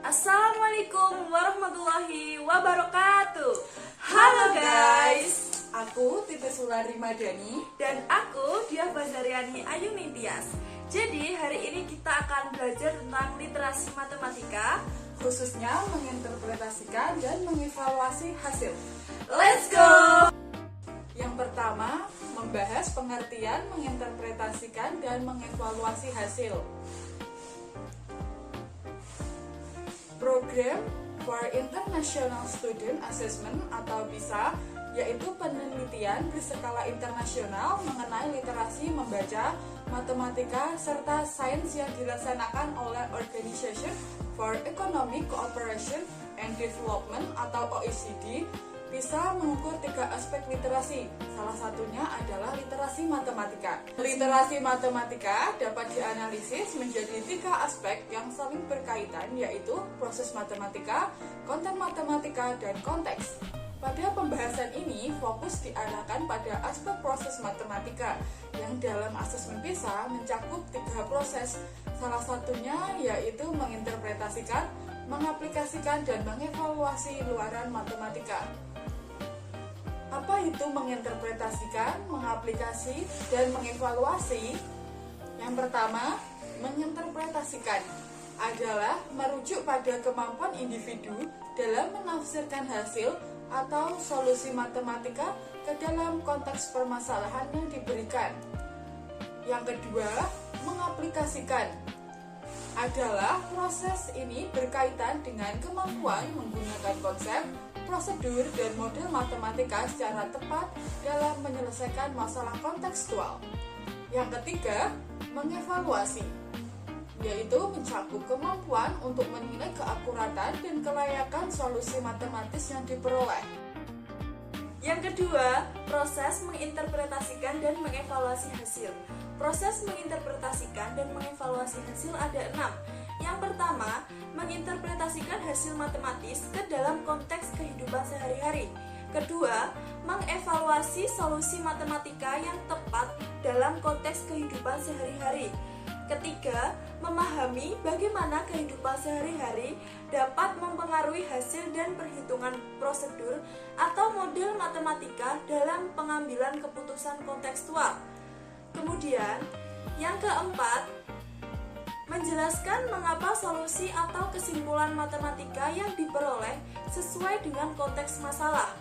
Assalamualaikum warahmatullahi wabarakatuh. Halo guys, aku Titi Sulari Madani dan aku Dia Bazariani Ayu Nintias. Jadi hari ini kita akan belajar tentang literasi matematika, khususnya menginterpretasikan dan mengevaluasi hasil. Let's go! Yang pertama, membahas pengertian menginterpretasikan dan mengevaluasi hasil. Program for International Student Assessment atau PISA, yaitu penelitian berskala internasional mengenai literasi membaca, matematika, serta sains yang dilaksanakan oleh Organization for Economic Cooperation and Development atau OECD. PISA mengukur 3 aspek literasi, salah satunya adalah literasi matematika. Literasi matematika dapat dianalisis menjadi 3 aspek yang saling berkaitan, yaitu proses matematika, konten matematika, dan konteks. Pada pembahasan ini, fokus diarahkan pada aspek proses matematika, yang dalam asesmen PISA mencakup 3 proses, salah satunya yaitu menginterpretasikan, mengaplikasikan, dan mengevaluasi luaran matematika. Apa itu menginterpretasikan, mengaplikasi, dan mengevaluasi? Yang pertama, menginterpretasikan adalah merujuk pada kemampuan individu dalam menafsirkan hasil atau solusi matematika ke dalam konteks permasalahan yang diberikan. Yang kedua, mengaplikasikan adalah proses ini berkaitan dengan kemampuan menggunakan konsep, prosedur, dan model matematika secara tepat dalam menyelesaikan masalah kontekstual. Yang ketiga, mengevaluasi, yaitu mencakup kemampuan untuk menilai keakuratan dan kelayakan solusi matematis yang diperoleh. Yang kedua, proses menginterpretasikan dan mengevaluasi hasil. Proses menginterpretasikan dan mengevaluasi hasil ada 6. Yang pertama, menginterpretasikan hasil matematis ke dalam konteks kehidupan sehari-hari. Kedua, mengevaluasi solusi matematika yang tepat dalam konteks kehidupan sehari-hari. Ketiga, memahami bagaimana kehidupan sehari-hari dapat mempengaruhi hasil dan perhitungan prosedur atau model matematika dalam pengambilan keputusan kontekstual. Kemudian, yang keempat, menjelaskan mengapa solusi atau kesimpulan matematika yang diperoleh sesuai dengan konteks masalah.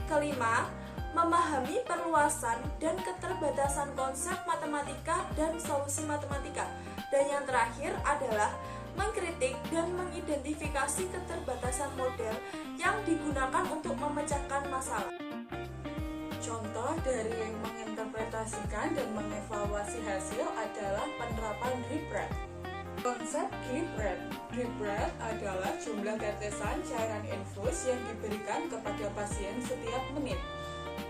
Kelima, memahami perluasan dan keterbatasan konsep matematika dan solusi matematika. Dan yang terakhir adalah mengkritik dan mengidentifikasi keterbatasan model yang digunakan untuk memecahkan masalah. Contoh dari menginterpretasikan dan mengevaluasi hasil adalah penerapan drip rate. Konsep drip rate adalah jumlah tetesan cairan infus yang diberikan kepada pasien setiap menit.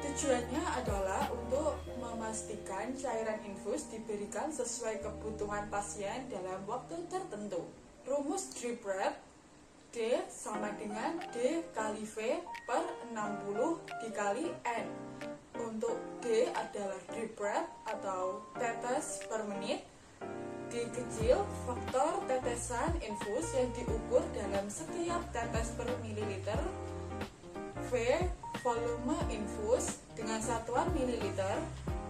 Tujuannya adalah untuk memastikan cairan infus diberikan sesuai kebutuhan pasien dalam waktu tertentu. Rumus drip rate D sama dengan D kali V per 60 dikali N. Untuk D adalah drip rate atau tetes per menit. D kecil faktor tetesan infus yang diukur dalam setiap tetes per mililiter. V volume infus dengan satuan mililiter.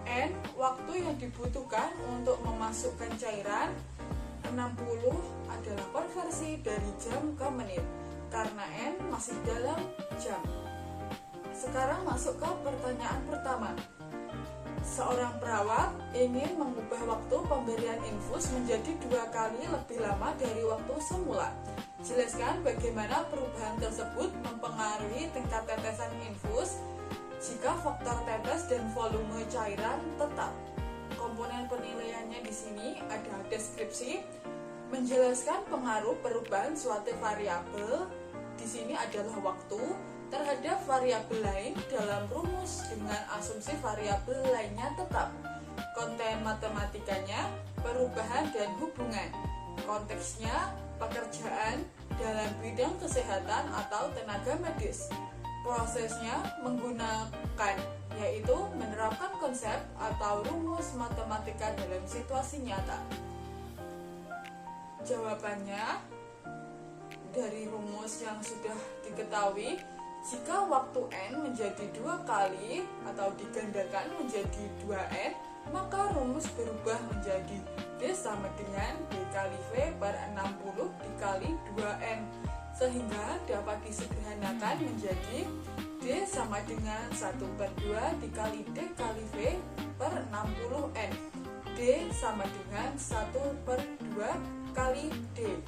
N waktu yang dibutuhkan untuk memasukkan cairan. 60 adalah konversi dari jam ke menit karena N masih dalam jam. Sekarang masuk ke pertanyaan pertama. Seorang perawat ingin mengubah waktu pemberian infus menjadi 2 kali lebih lama dari waktu semula. Jelaskan bagaimana perubahan tersebut mempengaruhi tingkat tetesan infus jika faktor tetes dan volume cairan tetap. Komponen penilaiannya di sini ada deskripsi, menjelaskan pengaruh perubahan suatu variabel, di sini adalah waktu, terhadap variabel lain dalam rumus dengan asumsi variabel lainnya tetap. Konten matematikanya, perubahan dan hubungan. Konteksnya, pekerjaan dalam bidang kesehatan atau tenaga medis. Prosesnya menggunakan, yaitu menerapkan konsep atau rumus matematika dalam situasi nyata. Jawabannya dari rumus yang sudah diketahui, jika waktu N menjadi 2 kali atau digandakan menjadi 2N, maka rumus berubah menjadi D sama dengan D kali V per 60 dikali 2N, sehingga dapat disederhanakan menjadi D sama dengan 1/2 dikali D kali V per 60N. D sama dengan 1/2 kali D.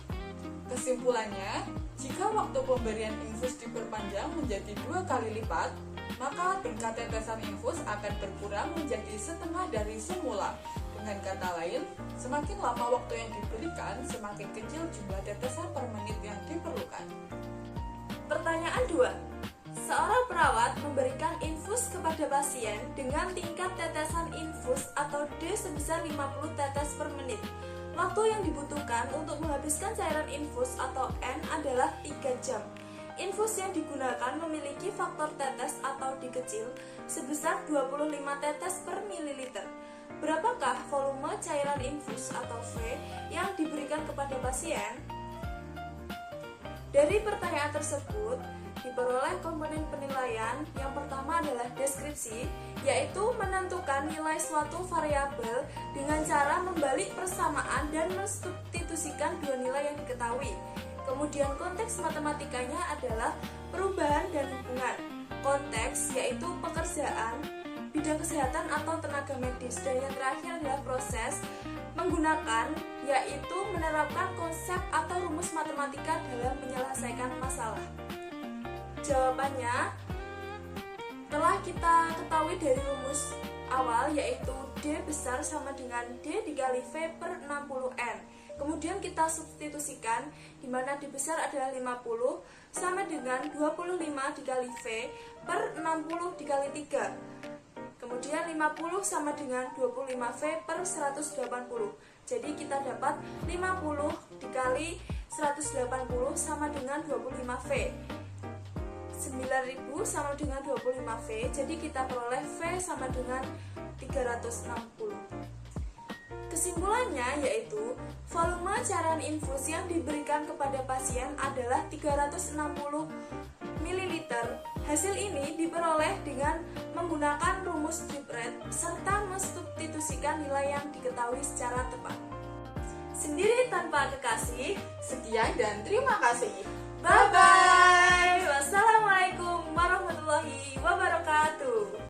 Kesimpulannya, jika waktu pemberian infus diperpanjang menjadi 2 kali lipat, maka tingkat tetesan infus akan berkurang menjadi setengah dari semula. Dengan kata lain, semakin lama waktu yang diberikan, semakin kecil jumlah tetesan per menit yang diperlukan. Pertanyaan 2. Seorang perawat memberikan infus kepada pasien dengan tingkat tetesan infus atau D sebesar 50 tetes per menit. Waktu yang dibutuhkan untuk menghabiskan cairan infus atau N adalah 3 jam. Infus yang digunakan memiliki faktor tetes atau D kecil sebesar 25 tetes per mililiter. Berapakah volume cairan infus atau V yang diberikan kepada pasien? Dari pertanyaan tersebut, diperoleh komponen penilaian. Yang pertama adalah deskripsi, yaitu menentukan nilai suatu variabel dengan cara membalik persamaan dan mensubstitusikan dua nilai yang diketahui. Kemudian konteks matematikanya adalah perubahan dan hubungan. Konteks yaitu pekerjaan, bidang kesehatan atau tenaga medis. Dan yang terakhir adalah proses, menggunakan yaitu menerapkan konsep atau rumus matematika dalam menyelesaikan masalah. Jawabannya telah kita ketahui dari rumus awal, yaitu D besar sama dengan D dikali V per 60N. Kemudian kita substitusikan, di mana D besar adalah 50 sama dengan 25 dikali V per 60 dikali 3. Kemudian 50 sama dengan 25V per 180. Jadi kita dapat 50 dikali 180 sama dengan 25V. 9000 sama dengan 25V. Jadi kita peroleh V sama dengan 360. Kesimpulannya yaitu volume cairan infus yang diberikan kepada pasien adalah 360 ml. Hasil ini diperoleh dengan menggunakan rumus Drip-Ret serta mensubstitusikan nilai yang diketahui secara tepat. Sendiri tanpa kekasih. Sekian dan terima kasih. Bye bye. Wassalamualaikum warahmatullahi wabarakatuh.